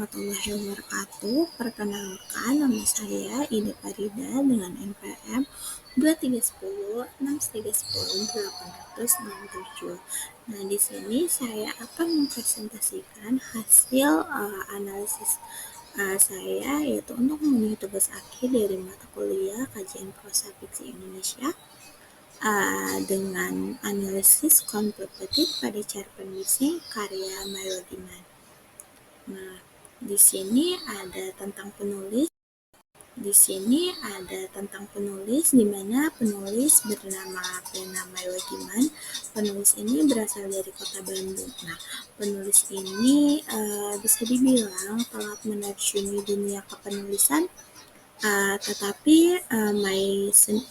warahmatullahi wabarakatuh. Perkenalkan, nama saya Ida Farida dengan NPM 23106310 Nah, di sini saya akan mempresentasikan hasil analisis saya, yaitu untuk memenuhi tugas akhir dari mata kuliah Kajian Prosa Fiksi Indonesia dengan analisis kompetitif pada cerpen bising karya Mario Diman. Nah, di sini ada tentang penulis. Di mana penulis bernama Pena Maiwagiman. Penulis ini berasal dari kota Bandung. Nah, penulis ini bisa dibilang telah menerjuni dunia kepenulisan, tetapi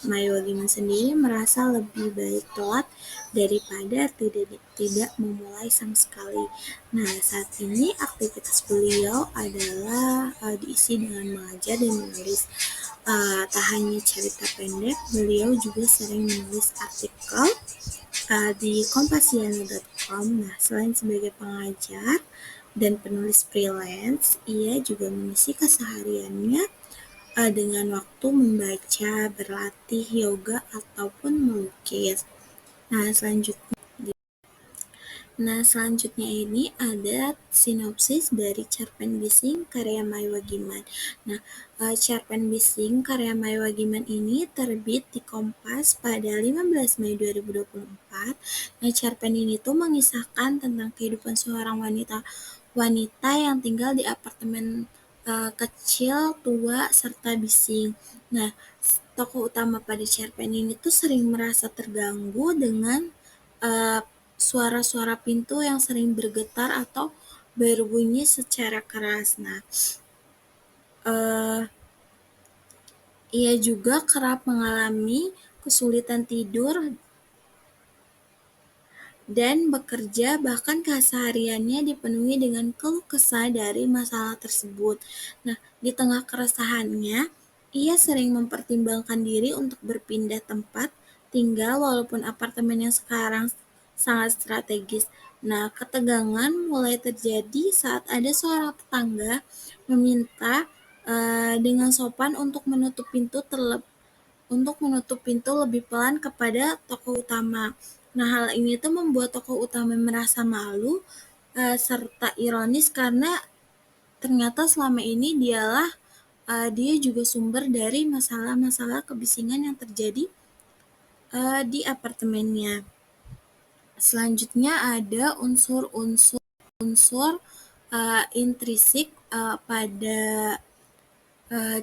Maiwagiman sendiri merasa lebih baik telat daripada tidak memulai sama sekali. Nah, saat ini aktivitas beliau adalah diisi dengan mengajar dan menulis. Tak hanya cerita pendek, beliau juga sering menulis artikel di kompasiana.com. Nah, selain sebagai pengajar dan penulis freelance, ia juga mengisi kesehariannya dengan waktu membaca, berlatih yoga, ataupun melukis. Nah, selanjutnya ini ada sinopsis dari cerpen bising karya Maiwagiman. Nah, cerpen bising karya Maiwagiman ini terbit di Kompas pada 15 Mei 2024. Nah, cerpen ini tuh mengisahkan tentang kehidupan seorang wanita yang tinggal di apartemen kecil, tua, serta bising. Nah, tokoh utama pada cerpen ini tuh sering merasa terganggu dengan suara-suara pintu yang sering bergetar atau berbunyi secara keras. Nah, ia juga kerap mengalami kesulitan tidur dan bekerja, bahkan kesehariannya dipenuhi dengan keluh kesah dari masalah tersebut. Nah, di tengah keresahannya, ia sering mempertimbangkan diri untuk berpindah tempat tinggal walaupun apartemen yang sekarang sangat strategis. Nah, ketegangan mulai terjadi saat ada seorang tetangga meminta dengan sopan untuk menutup pintu lebih pelan kepada tokoh utama. Nah, hal ini tuh membuat tokoh utama merasa malu serta ironis karena ternyata selama ini dia juga sumber dari masalah-masalah kebisingan yang terjadi di apartemennya. Selanjutnya ada unsur-unsur intrinsik pada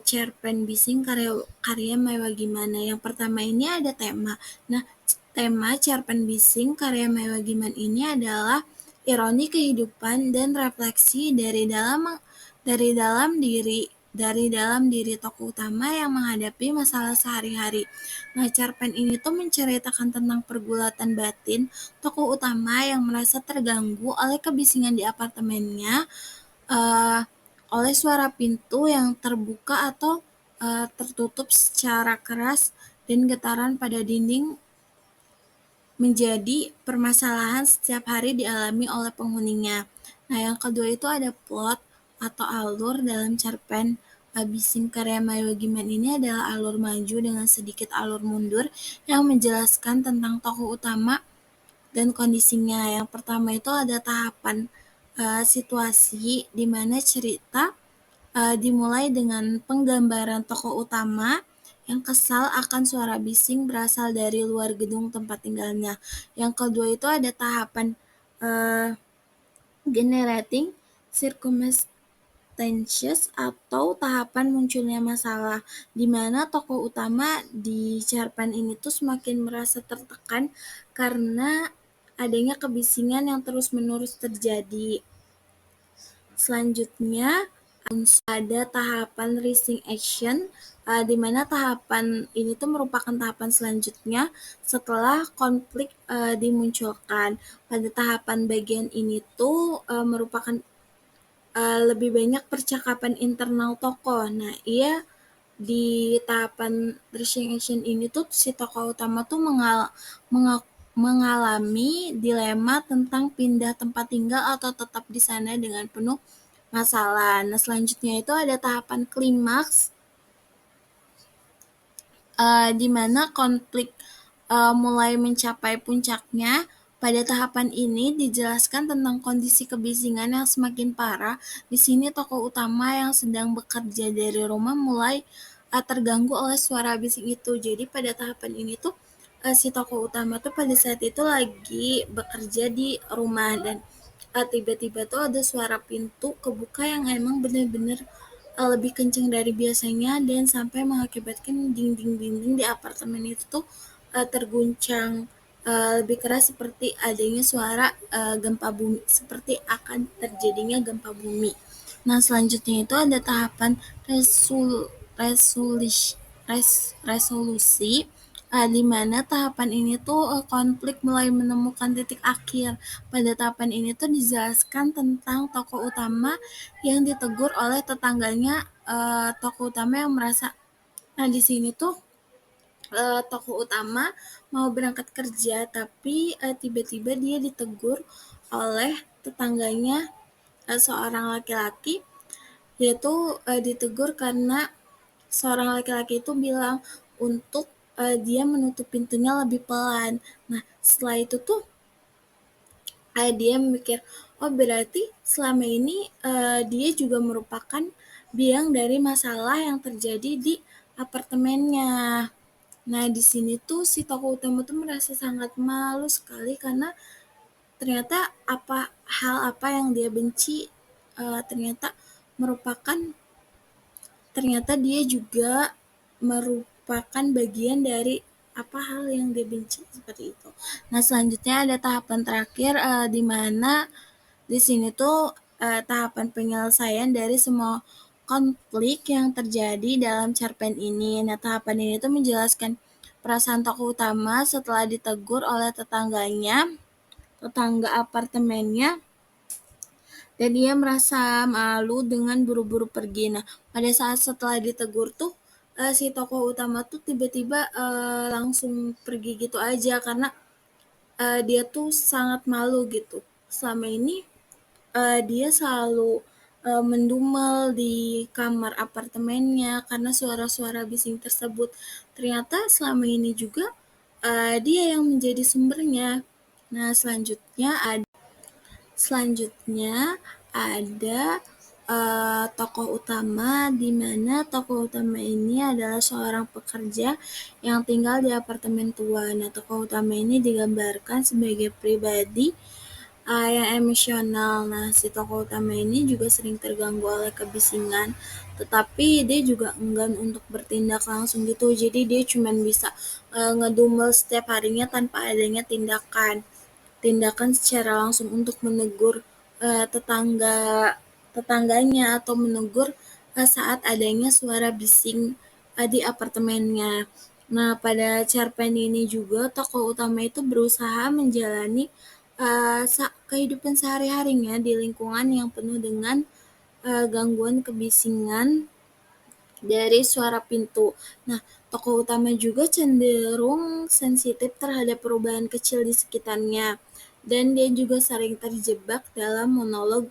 cerpen bising karya Maiwagiman. Yang pertama ini ada tema. Nah, tema cerpen bising karya Maiwagiman ini adalah ironi kehidupan dan refleksi dari dalam diri tokoh utama yang menghadapi masalah sehari-hari. Nah, cerpen ini tuh menceritakan tentang pergulatan batin tokoh utama yang merasa terganggu oleh kebisingan di apartemennya, oleh suara pintu yang terbuka atau tertutup secara keras, dan getaran pada dinding menjadi permasalahan setiap hari dialami oleh penghuninya. Nah, yang kedua itu ada plot atau alur dalam cerpen bising karya Maiwagiman ini adalah alur maju dengan sedikit alur mundur yang menjelaskan tentang tokoh utama dan kondisinya. Yang pertama itu ada tahapan situasi di mana cerita dimulai dengan penggambaran tokoh utama yang kesal akan suara bising berasal dari luar gedung tempat tinggalnya. Yang kedua itu ada tahapan generating circumstances atau tahapan munculnya masalah, di mana tokoh utama di cerpen ini tuh semakin merasa tertekan karena adanya kebisingan yang terus-menerus terjadi. Selanjutnya ada tahapan rising action, di mana tahapan ini tuh merupakan tahapan selanjutnya setelah konflik dimunculkan. Pada tahapan bagian ini tuh merupakan lebih banyak percakapan internal tokoh. Nah, di tahapan rising action ini tuh si tokoh utama tuh mengalami dilema tentang pindah tempat tinggal atau tetap di sana dengan penuh masalah. Nah, selanjutnya itu ada tahapan klimaks, di mana konflik mulai mencapai puncaknya. Pada tahapan ini dijelaskan tentang kondisi kebisingan yang semakin parah. Di sini tokoh utama yang sedang bekerja dari rumah mulai terganggu oleh suara bising itu. Jadi pada tahapan ini tuh si tokoh utama tuh pada saat itu lagi bekerja di rumah, dan tiba-tiba tuh ada suara pintu kebuka yang emang bener-bener lebih kenceng dari biasanya, dan sampai mengakibatkan dinding-dinding di apartemen itu tuh terguncang lebih keras, seperti adanya suara gempa bumi, seperti akan terjadinya gempa bumi. Nah, selanjutnya itu ada tahapan resolusi, di mana tahapan ini tuh konflik mulai menemukan titik akhir. Pada tahapan ini tuh dijelaskan tentang tokoh utama yang ditegur oleh tetangganya, tokoh utama yang merasa. Nah, di sini tuh tokoh utama mau berangkat kerja, tapi tiba-tiba dia ditegur oleh tetangganya, seorang laki-laki, yaitu ditegur karena seorang laki-laki itu bilang untuk dia menutup pintunya lebih pelan. Nah, setelah itu tuh dia mikir, oh berarti selama ini dia juga merupakan biang dari masalah yang terjadi di apartemennya. Nah, di sini tuh si tokoh utama tuh merasa sangat malu sekali, karena ternyata hal apa yang dia benci ternyata merupakan ternyata dia juga merupakan bagian dari apa hal yang dia benci, seperti itu. Nah, selanjutnya ada tahapan terakhir, di mana di sini tuh tahapan penyelesaian dari semua konflik yang terjadi dalam cerpen ini. Nah, tahapan ini tuh menjelaskan perasaan tokoh utama setelah ditegur oleh tetangga apartemennya, dan dia merasa malu dengan buru-buru pergi. Nah, pada saat setelah ditegur tuh si tokoh utama tuh tiba-tiba langsung pergi gitu aja, karena dia tuh sangat malu gitu. Selama ini dia selalu mendumel di kamar apartemennya karena suara-suara bising tersebut. Ternyata selama ini juga dia yang menjadi sumbernya. Nah, selanjutnya ada tokoh utama, di mana tokoh utama ini adalah seorang pekerja yang tinggal di apartemen tua. Nah, tokoh utama ini digambarkan sebagai pribadi yang emosional. Nah, si tokoh utama ini juga sering terganggu oleh kebisingan, tetapi dia juga enggan untuk bertindak langsung gitu. Jadi dia cuma bisa ngedumel setiap harinya tanpa adanya tindakan secara langsung untuk menegur tetangganya, atau menegur saat adanya suara bising di apartemennya. Nah, pada cerpen ini juga tokoh utama itu berusaha menjalani kehidupan sehari-harinya di lingkungan yang penuh dengan gangguan kebisingan dari suara pintu. Nah, tokoh utama juga cenderung sensitif terhadap perubahan kecil di sekitarnya, dan dia juga sering terjebak dalam monolog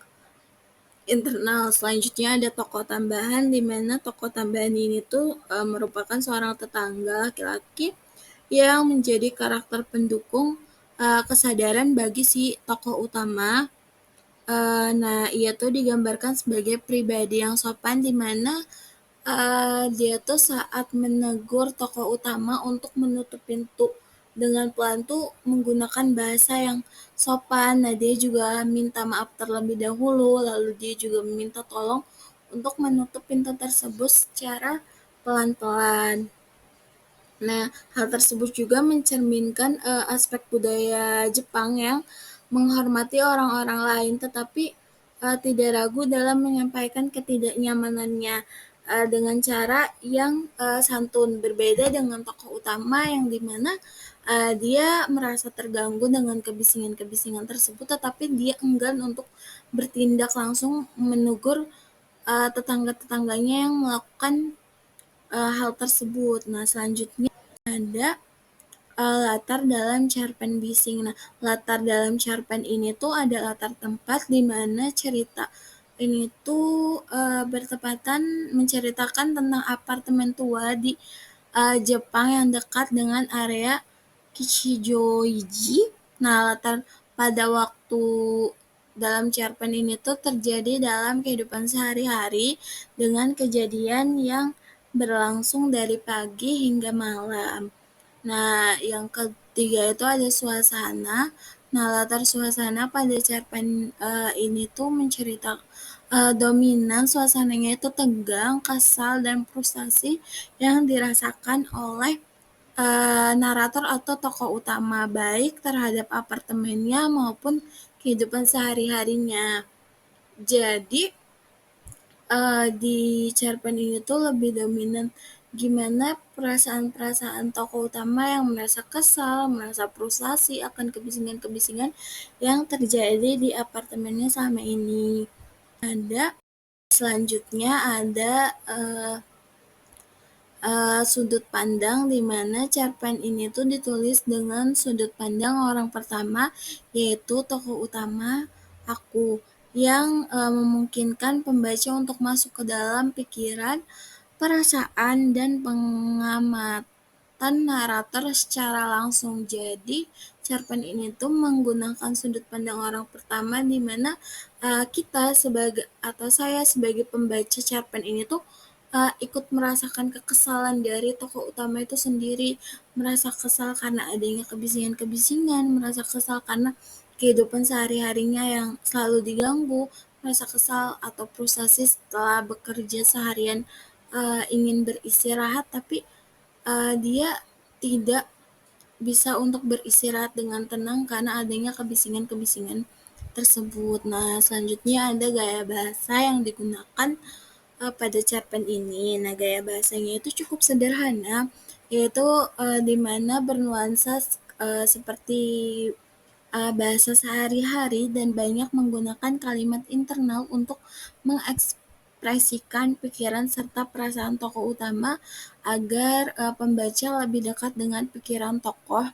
internal. Selanjutnya ada tokoh tambahan, di mana tokoh tambahan ini tuh merupakan seorang tetangga laki-laki yang menjadi karakter pendukung kesadaran bagi si tokoh utama. Nah, ia tuh digambarkan sebagai pribadi yang sopan, di mana dia tuh saat menegur tokoh utama untuk menutup pintu dengan pelan tuh menggunakan bahasa yang sopan. Nah, dia juga minta maaf terlebih dahulu, lalu dia juga meminta tolong untuk menutup pintu tersebut secara pelan-pelan. Nah, hal tersebut juga mencerminkan aspek budaya Jepang yang menghormati orang-orang lain, tetapi tidak ragu dalam menyampaikan ketidaknyamanannya dengan cara yang santun. Berbeda dengan tokoh utama yang dimana dia merasa terganggu dengan kebisingan-kebisingan tersebut, tetapi dia enggan untuk bertindak langsung menegur tetangga-tetangganya yang melakukan hal tersebut. Nah, selanjutnya ada latar dalam cerpen bising. Nah, latar dalam cerpen ini tuh ada latar tempat di mana cerita ini tuh bertepatan menceritakan tentang apartemen tua di Jepang yang dekat dengan area Kichijoiji. Nah, latar pada waktu dalam cerpen ini tuh terjadi dalam kehidupan sehari-hari dengan kejadian yang berlangsung dari pagi hingga malam. Nah, yang ketiga itu ada suasana. Nah, latar suasana pada cerpen ini tuh menceritakan dominan suasananya itu tegang, kesal, dan frustasi yang dirasakan oleh narator atau tokoh utama, baik terhadap apartemennya maupun kehidupan sehari-harinya. Jadi, di cerpen ini tuh lebih dominan gimana perasaan-perasaan tokoh utama yang merasa kesal, merasa frustasi akan kebisingan-kebisingan yang terjadi di apartemennya selama ini. Ada selanjutnya ada sudut pandang di mana cerpen ini tuh ditulis dengan sudut pandang orang pertama, yaitu tokoh utama aku, yang memungkinkan pembaca untuk masuk ke dalam pikiran, perasaan, dan pengamatan narator secara langsung. Jadi, cerpen ini tuh menggunakan sudut pandang orang pertama di mana kita sebagai atau saya sebagai pembaca cerpen ini tuh ikut merasakan kekesalan dari tokoh utama itu sendiri, merasa kesal karena adanya kebisingan-kebisingan, merasa kesal karena kehidupan sehari-harinya yang selalu diganggu, merasa kesal atau frustasi setelah bekerja seharian ingin beristirahat tapi dia tidak bisa untuk beristirahat dengan tenang karena adanya kebisingan-kebisingan tersebut. Nah, selanjutnya ada gaya bahasa yang digunakan pada cerpen ini. Nah, gaya bahasanya itu cukup sederhana, yaitu di mana bernuansa seperti bahasa sehari-hari dan banyak menggunakan kalimat internal untuk mengekspresikan pikiran serta perasaan tokoh utama agar pembaca lebih dekat dengan pikiran tokoh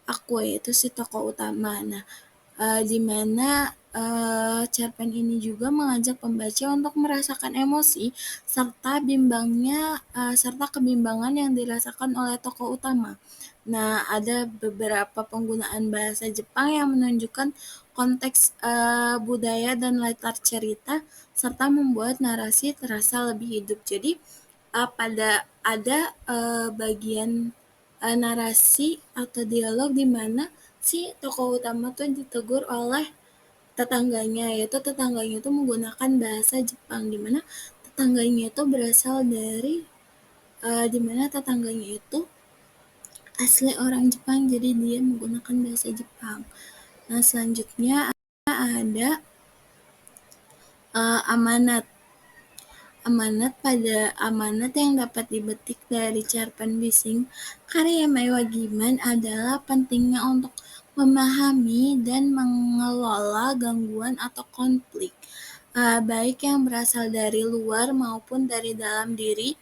aku, yaitu si tokoh utama. Nah, di mana cerpen ini juga mengajak pembaca untuk merasakan emosi serta kebimbangan yang dirasakan oleh tokoh utama. Nah, ada beberapa penggunaan bahasa Jepang yang menunjukkan konteks budaya dan latar cerita serta membuat narasi terasa lebih hidup. Jadi, pada ada bagian narasi atau dialog di mana si tokoh utama tuh ditegur oleh tetangganya, yaitu tetangganya itu menggunakan bahasa Jepang, di mana tetangganya itu berasal dari di mana tetangganya itu asli orang Jepang, jadi dia menggunakan bahasa Jepang. Nah, selanjutnya ada amanat. Amanat yang dapat dipetik dari cerpen Bising karya Meiwa Giman adalah pentingnya untuk memahami dan mengelola gangguan atau konflik, baik yang berasal dari luar maupun dari dalam diri.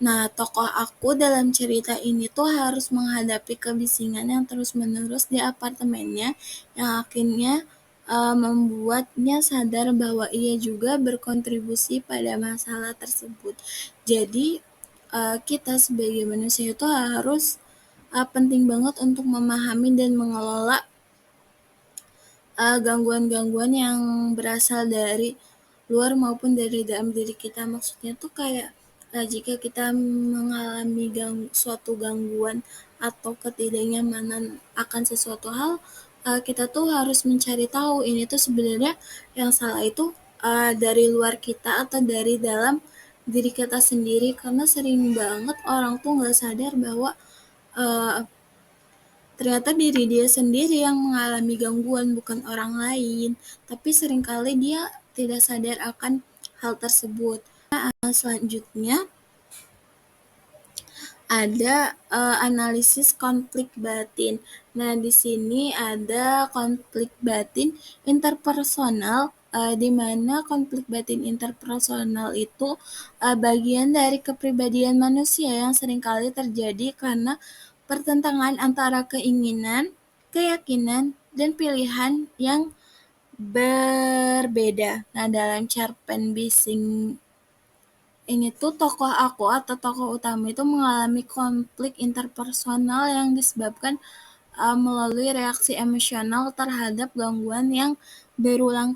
Nah, tokoh aku dalam cerita ini tuh harus menghadapi kebisingan yang terus-menerus di apartemennya yang akhirnya membuatnya sadar bahwa ia juga berkontribusi pada masalah tersebut. Jadi, kita sebagai manusia itu harus penting banget untuk memahami dan mengelola gangguan-gangguan yang berasal dari luar maupun dari dalam diri kita. Maksudnya tuh kayak jika kita mengalami suatu gangguan atau ketidaknyamanan akan sesuatu hal, kita tuh harus mencari tahu ini tuh sebenarnya yang salah itu dari luar kita atau dari dalam diri kita sendiri, karena sering banget orang tuh nggak sadar bahwa uh, ternyata diri dia sendiri yang mengalami gangguan, bukan orang lain. Tapi seringkali dia tidak sadar akan hal tersebut. Selanjutnya ada analisis konflik batin. Nah, di sini ada konflik batin interpersonal, di mana konflik batin interpersonal itu bagian dari kepribadian manusia yang seringkali terjadi karena pertentangan antara keinginan, keyakinan, dan pilihan yang berbeda. Nah, dalam cerpen Bising ini tuh tokoh aku atau tokoh utama itu mengalami konflik interpersonal yang disebabkan melalui reaksi emosional terhadap gangguan yang berulang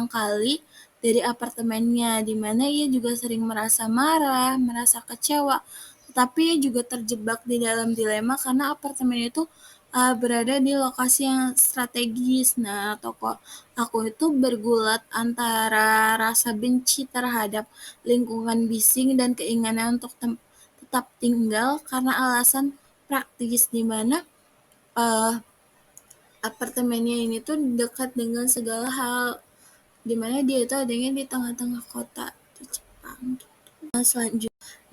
kali dari apartemennya, di mana ia juga sering merasa marah, merasa kecewa, tetapi ia juga terjebak di dalam dilema karena apartemen itu berada di lokasi yang strategis. Nah, tokoh aku itu bergulat antara rasa benci terhadap lingkungan bising dan keinginan untuk tetap tinggal karena alasan praktis, di mana uh, apartemennya ini tuh dekat dengan segala hal, di mana dia itu adanya di tengah-tengah kota di Jepang.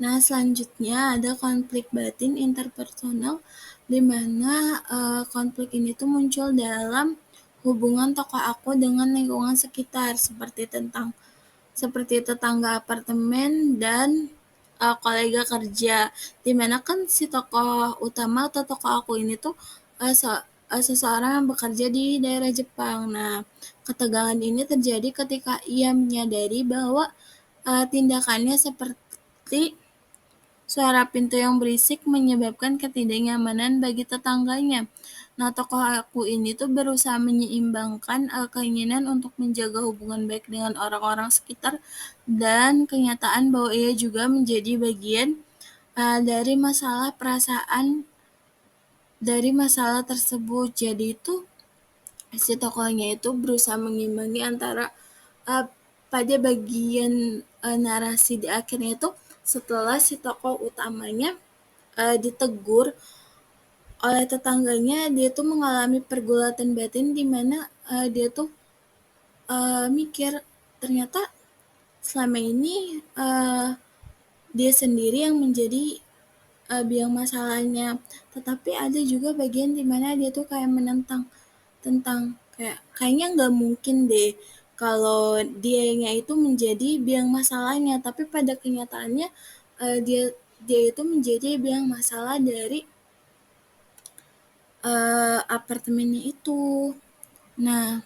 Selanjutnya ada konflik batin interpersonal, di mana konflik ini tuh muncul dalam hubungan tokoh aku dengan lingkungan sekitar, seperti tetangga apartemen dan kolega kerja, dimana kan si tokoh utama atau tokoh aku ini tuh seseorang yang bekerja di daerah Jepang. Nah, ketegangan ini terjadi ketika ia menyadari bahwa tindakannya seperti suara pintu yang berisik menyebabkan ketidaknyamanan bagi tetangganya. Nah, tokoh aku ini tuh berusaha menyeimbangkan keinginan untuk menjaga hubungan baik dengan orang-orang sekitar dan kenyataan bahwa ia juga menjadi bagian dari masalah tersebut. Jadi itu si tokohnya itu berusaha mengimbangi antara uh, pada bagian narasi di akhirnya itu, setelah si tokoh utamanya ditegur oleh tetangganya, dia tuh mengalami pergulatan batin di mana dia tuh mikir ternyata selama ini dia sendiri yang menjadi biang masalahnya, tetapi ada juga bagian di mana dia tuh kayak menentang tentang kayaknya nggak mungkin deh kalau dianya itu menjadi biang masalahnya, tapi pada kenyataannya dia itu menjadi biang masalah dari apartemennya itu. Nah,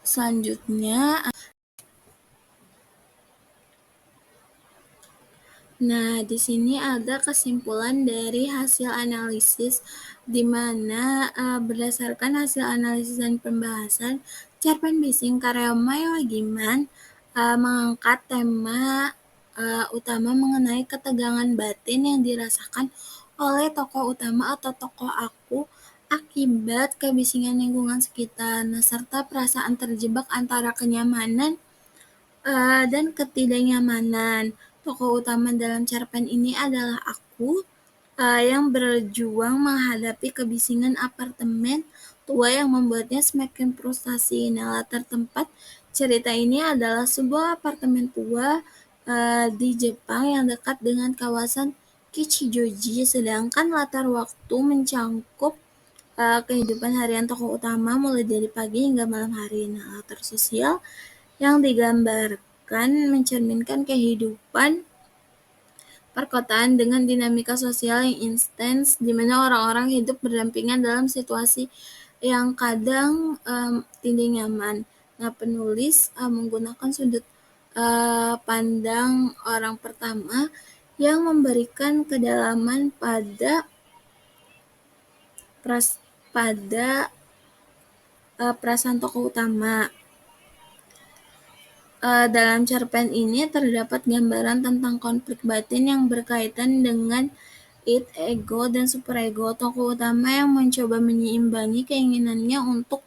selanjutnya, di sini ada kesimpulan dari hasil analisis, di mana berdasarkan hasil analisis dan pembahasan, cerpen Bising karya Mai Wagiman mengangkat tema utama mengenai ketegangan batin yang dirasakan oleh tokoh utama atau tokoh aku akibat kebisingan lingkungan sekitar, serta perasaan terjebak antara kenyamanan dan ketidaknyamanan. Tokoh utama dalam cerpen ini adalah aku yang berjuang menghadapi kebisingan apartemen tua yang membuatnya semakin frustasi. Nah, latar tempat cerita ini adalah sebuah apartemen tua di Jepang yang dekat dengan kawasan Kichijoji, sedangkan latar waktu mencangkup kehidupan harian tokoh utama mulai dari pagi hingga malam hari. Nah, latar sosial yang digambarkan mencerminkan kehidupan perkotaan dengan dinamika sosial yang intens, di mana orang-orang hidup berdampingan dalam situasi yang kadang tidak nyaman. Nah, penulis menggunakan sudut pandang orang pertama yang memberikan kedalaman pada perasaan tokoh utama. Dalam cerpen ini terdapat gambaran tentang konflik batin yang berkaitan dengan id, ego, dan superego tokoh utama yang mencoba menyeimbangi keinginannya untuk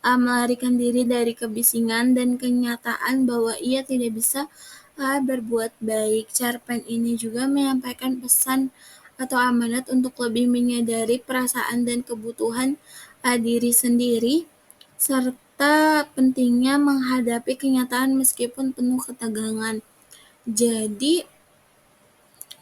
melarikan diri dari kebisingan dan kenyataan bahwa ia tidak bisa berbuat baik. Cerpen ini juga menyampaikan pesan atau amanat untuk lebih menyadari perasaan dan kebutuhan diri sendiri, serta pentingnya menghadapi kenyataan meskipun penuh ketegangan. Jadi,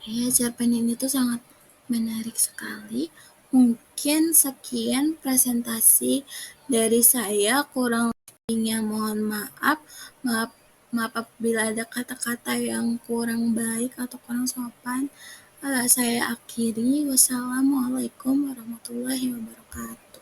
ya, cerpen ini tuh sangat menarik sekali. Mungkin sekian presentasi dari saya, kurang lebihnya mohon maaf. Maaf apabila ada kata-kata yang kurang baik atau kurang sopan. Saya akhiri. Wassalamualaikum warahmatullahi wabarakatuh.